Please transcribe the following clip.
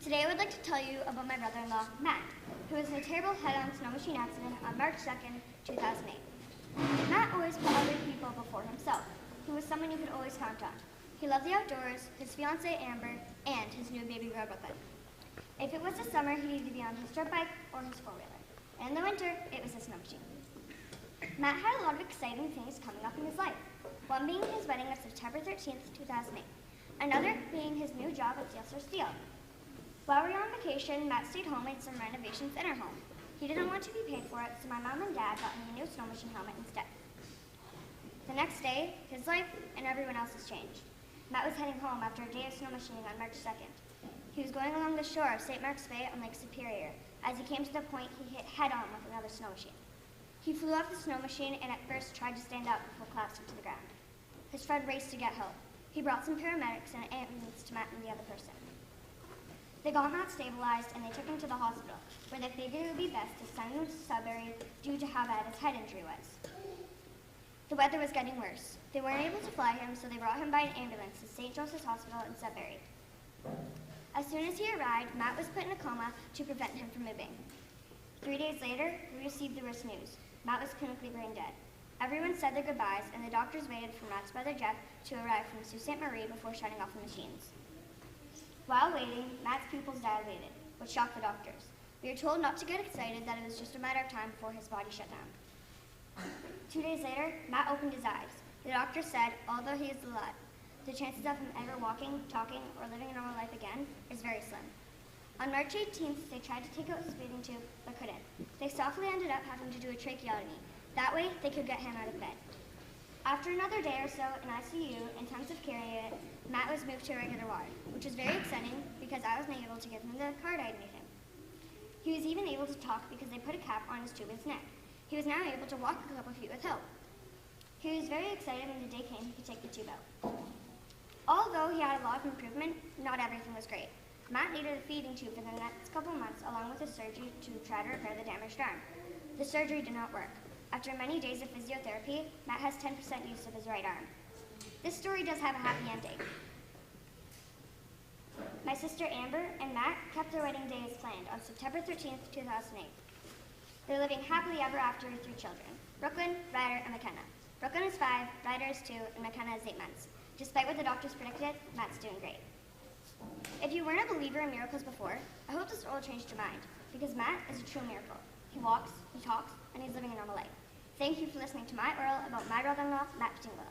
Today I would like to tell you about my brother-in-law, Matt, who was in a terrible head-on snow machine accident on March 2nd, 2008. Matt always put other people before himself. He was someone you could always count on. He loved the outdoors, his fiancée Amber, and his new baby girl Brooklyn. If it was the summer, he needed to be on his dirt bike or his four-wheeler. And in the winter, it was his snow machine. Matt had a lot of exciting things coming up in his life, one being his wedding of September 13th, 2008, another being his new job at Steel. While we were on vacation, Matt stayed home and made some renovations in our home. He didn't want to be paid for it, so my mom and dad got him a new snow machine helmet instead. The next day, his life and everyone else's changed. Matt was heading home after a day of snow machining on March 2nd. He was going along the shore of St. Mark's Bay on Lake Superior. As he came to the point, he hit head-on with another snow machine. He flew off the snow machine and at first tried to stand up before collapsing to the ground. His friend raced to get help. He brought some paramedics and an ambulance to Matt and the other person. They got Matt stabilized and they took him to the hospital, where they figured it would be best to send him to Sudbury due to how bad his head injury was. The weather was getting worse. They weren't able to fly him, so they brought him by an ambulance to St. Joseph's Hospital in Sudbury. As soon as he arrived, Matt was put in a coma to prevent him from moving. 3 days later, we received the worst news. Matt was clinically brain dead. Everyone said their goodbyes, and the doctors waited for Matt's brother Jeff to arrive from Sault Ste. Marie before shutting off the machines. While waiting, Matt's pupils dilated, which shocked the doctors. We were told not to get excited, that it was just a matter of time before his body shut down. 2 days later, Matt opened his eyes. The doctor said, although he is alive, the chances of him ever walking, talking, or living a normal life again is very slim. On March 18th, they tried to take out his breathing tube, but couldn't. They softly ended up having to do a tracheotomy. That way, they could get him out of bed. After another day or so in ICU, intensive care unit, Matt was moved to a regular ward, which was very exciting because I wasn't able to give him the card I'd made him. He was even able to talk because they put a cap on his tube in his neck. He was now able to walk a couple feet with help. He was very excited when the day came he could take the tube out. Although he had a lot of improvement, not everything was great. Matt needed a feeding tube for the next couple months along with a surgery to try to repair the damaged arm. The surgery did not work. After many days of physiotherapy, Matt has 10% use of his right arm. This story does have a happy ending. My sister Amber and Matt kept their wedding day as planned on September 13th, 2008. They're living happily ever after with 3 children, Brooklyn, Ryder, and McKenna. Brooklyn is 5, Ryder is 2, and McKenna is 8 months. Despite what the doctors predicted, Matt's doing great. If you weren't a believer in miracles before, I hope this oil changed your mind, because Matt is a true miracle. He walks, he talks, and he's living a normal life. Thank you for listening to my oral about my brother-in-law, Matt Patingolo.